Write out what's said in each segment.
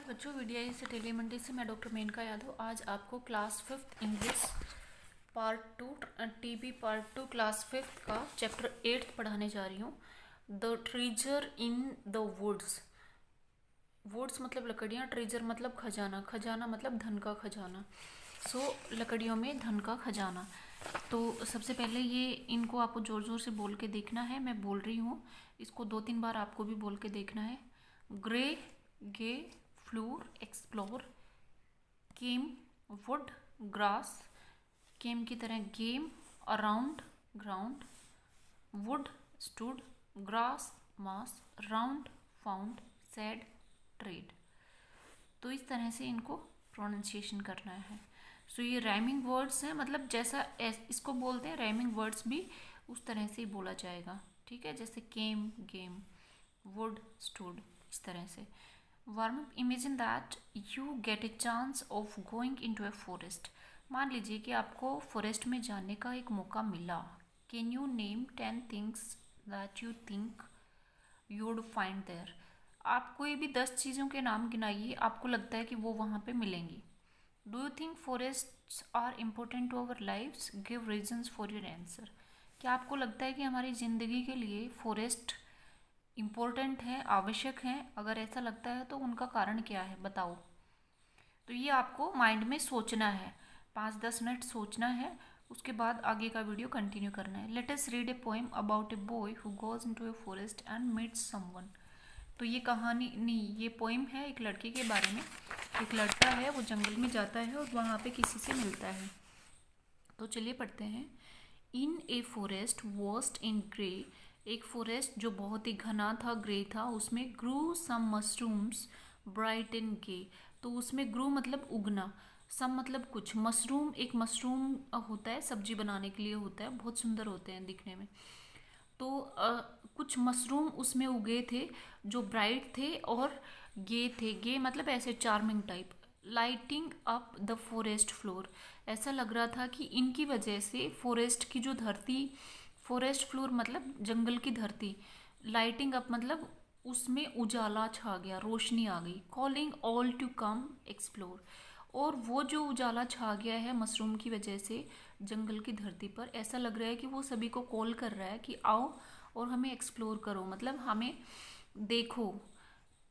बच्चों, वीडियो से टेलीमंडी से मैं डॉक्टर मेनका यादव आज आपको class 5th English part 2 TB part 2 class 5th का चैप्टर 8 पढ़ाने जा रही हूँ। The treasure in the woods. Woods मतलब लकड़ियाँ, ट्रेजर मतलब खजाना, खजाना मतलब धन का खजाना। लकड़ियों में धन का खजाना। तो सबसे पहले ये इनको आपको ज़ोर ज़ोर से बोल के देखना है। मैं बोल रही हूँ, इसको 2-3 बार आपको भी बोल के देखना है। Grey, gay, floor, explore, came, wood, grass, came की तरह game, around, ground, wood, stood, grass, mass, round, found, said, trade. तो इस तरह से इनको प्रोनाउंसिएशन करना है। ये राइमिंग वर्ड्स हैं, मतलब जैसा इसको बोलते हैं राइमिंग वर्ड्स भी उस तरह से ही बोला जाएगा। ठीक है, जैसे केम, गेम, वुड, स्टूड, इस तरह से। Warm up. Imagine that you get a chance of going into a forest. मान लीजिए कि आपको फॉरेस्ट में जाने का एक मौका मिला। Can you name 10 things that you think you would find there. आप कोई भी 10 चीज़ों के नाम गिनाइए, आपको लगता है कि वो वहाँ पे मिलेंगी। Do you think forests are important to our lifes? Give reasons for your answer. क्या आपको लगता है कि हमारी ज़िंदगी के लिए फॉरेस्ट इम्पोर्टेंट है, आवश्यक है? अगर ऐसा लगता है तो उनका कारण क्या है, बताओ। तो ये आपको माइंड में सोचना है, 5-10 मिनट सोचना है। उसके बाद आगे का वीडियो कंटिन्यू करना है। Let us read a poem about a boy who goes into a forest and meets someone. तो ये कहानी नहीं, ये पोएम है एक लड़के के बारे में। एक लड़का है, वो जंगल में जाता है और वहाँ पे किसी से मिलता है। तो चलिए पढ़ते हैं। इन ए फॉरेस्ट वॉस्ट इन ग्रे। एक फॉरेस्ट जो बहुत ही घना था, ग्रे था, उसमें ग्रू सम मशरूम्स ब्राइट एंड गे। तो उसमें ग्रू मतलब उगना, सम मतलब कुछ, मशरूम एक मशरूम होता है, सब्जी बनाने के लिए होता है, बहुत सुंदर होते हैं दिखने में। तो कुछ मशरूम उसमें उगे थे जो ब्राइट थे और गे थे। गे मतलब ऐसे charming type. Lighting up the forest floor. ऐसा लग रहा था कि इनकी वजह से फॉरेस्ट की जो धरती, फॉरेस्ट फ्लोर मतलब जंगल की धरती, लाइटिंग अप मतलब उसमें उजाला छा गया, रोशनी आ गई। Calling all to come explore. और वो जो उजाला छा गया है मशरूम की वजह से जंगल की धरती पर, ऐसा लग रहा है कि वो सभी को कॉल कर रहा है कि आओ और हमें एक्सप्लोर करो, मतलब हमें देखो।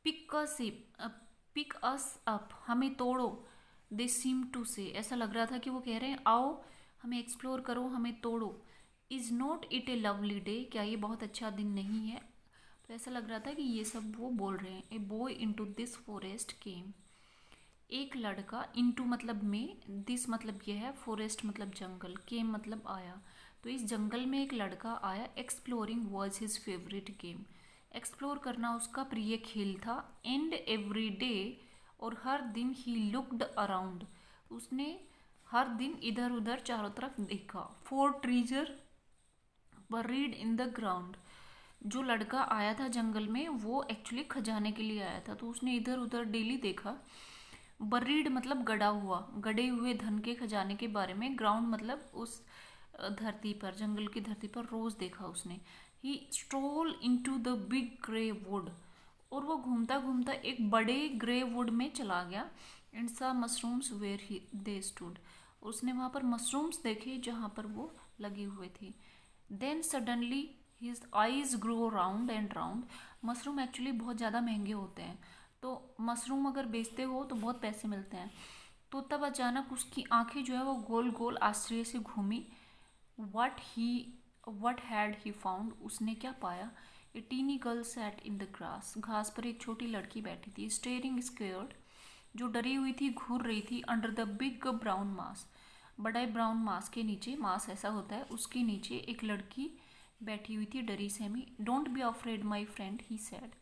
पिक अस पिक अस अप, हमें तोड़ो। दे सीम टू से, ऐसा लग रहा था कि वो कह रहे हैं आओ हमें एक्सप्लोर करो, हमें तोड़ो। Is not it A lovely day, क्या ये बहुत अच्छा दिन नहीं है? तो ऐसा लग रहा था कि ये सब वो बोल रहे हैं। A boy into this forest came. एक लड़का, इनटू मतलब में, दिस मतलब यह है, फॉरेस्ट मतलब जंगल, केम मतलब आया। तो इस जंगल में एक लड़का आया। Exploring was his favourite game. Explore करना उसका प्रिय खेल था। एंड एवरी डे, और हर दिन, ही लुक्ड अराउंड, उसने हर दिन इधर उधर चारों तरफ देखा। For treasure buried in the ground. जो लड़का आया था जंगल में वो एक्चुअली खजाने के लिए आया था, तो उसने इधर उधर डेली देखा। बरीड मतलब गड़ा हुआ, गड़े हुए धन के खजाने के बारे में। ग्राउंड मतलब उस धरती पर, जंगल की धरती पर रोज देखा उसने। He stroll into the big grey wood, और वो घूमता घूमता एक बड़े ग्रे वुड में चला गया। And saw mushrooms where he they stood, उसने वहाँ पर मशरूम्स देखे जहाँ पर वो लगे हुए थे। Then suddenly his eyes grow round and round. Mushroom actually बहुत ज़्यादा महंगे होते हैं, तो मशरूम अगर बेचते हो तो बहुत पैसे मिलते हैं। तो तब अचानक उसकी आंखें जो है वो गोल गोल आश्चर्य से घूमी। वट हैड ही फाउंड, उसने क्या पाया? A tiny girl sat in the grass. घास पर एक छोटी लड़की बैठी थी। स्टेयरिंग स्केयर्ड, जो डरी हुई थी, घूर रही थी। अंडर द बिग ब्राउन मास, बड़े ब्राउन मास के नीचे, मास ऐसा होता है, उसके नीचे एक लड़की बैठी हुई थी डरी सहमी। Don't be afraid my friend, he said.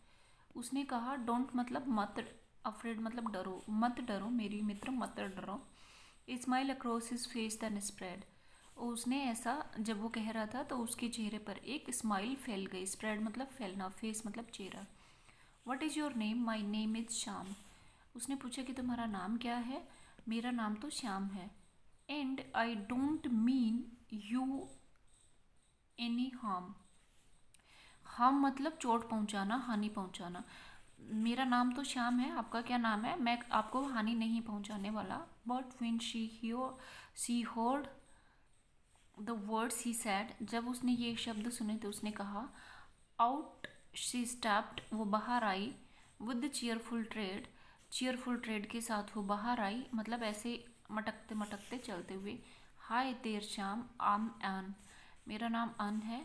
उसने कहा, डोंट मतलब मत, अफ्रेड मतलब डरो, मत डरो मेरी मित्र, मत डरो। Smile across his face then spread. उसने ऐसा जब वो कह रहा था तो उसके चेहरे पर एक स्माइल फैल गई। स्प्रेड मतलब फैलना, फेस मतलब चेहरा। What is your name? My name is Shyam. उसने पूछा कि तुम्हारा नाम क्या है? मेरा नाम तो श्याम है। And I don't mean you any harm. Harm मतलब चोट पहुंचाना, हानि पहुंचाना। मेरा नाम तो श्याम है, आपका क्या नाम है? मैं आपको हानि नहीं पहुंचाने वाला। But when she heard the words he sad, जब उसने ये शब्द सुने तो उसने कहा। आउट शी स्टेप्ड, वो बाहर आई। विद चीयरफुल ट्रेड के साथ वो बाहर आई, मतलब ऐसे मटकते मटकते चलते हुए। हाय देर श्याम, आम अन, मेरा नाम अन है।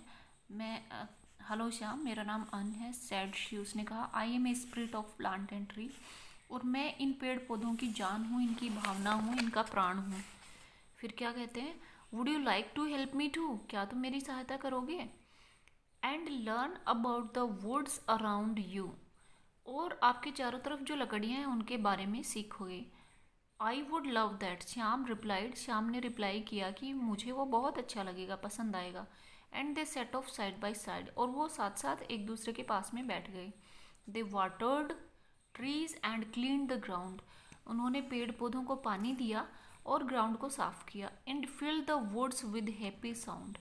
मैं हेलो श्याम, मेरा नाम अन है। सैड शी, उसने कहा। I am a spirit of plant and tree, और मैं इन पेड़ पौधों की जान हूँ, इनकी भावना हूँ, इनका प्राण हूँ। फिर क्या कहते हैं? Would you like to help me to, क्या तुम मेरी सहायता करोगे? And learn about the woods around you, और आपके चारों तरफ जो लकड़ियाँ हैं उनके बारे में सीखोगे। I would love that, Shyam replied, Shyam ने रिप्लाई किया कि मुझे वो बहुत अच्छा लगेगा, पसंद आएगा। And they set of side by side, और वो साथ साथ एक दूसरे के पास में बैठ गए। They watered trees and clean the ground, उन्होंने पेड़ पौधों को पानी दिया और ग्राउंड को साफ किया। And fill the woods with happy sound,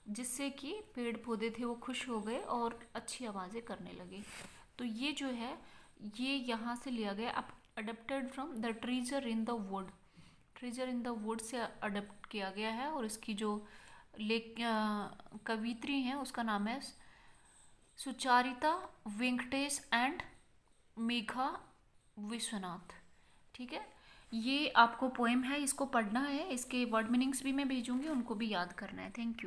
जिससे कि पेड़ पौधे थे वो खुश हो गए और अच्छी आवाज़ें करने लगे। तो ये जो है ये यहाँ से लिया गया, अब adapted from the treasure in the wood, treasure in the would say adapt किया गया है। और इसकी जो कवित्री हैं उसका नाम है सुचारिता वेंकटेश एंड मेघा विश्वनाथ। ठीक है, ये आपको पोएम है, इसको पढ़ना है, इसके वर्ड मीनिंग्स भी मैं भेजूंगी, उनको भी याद करना है। Thank you.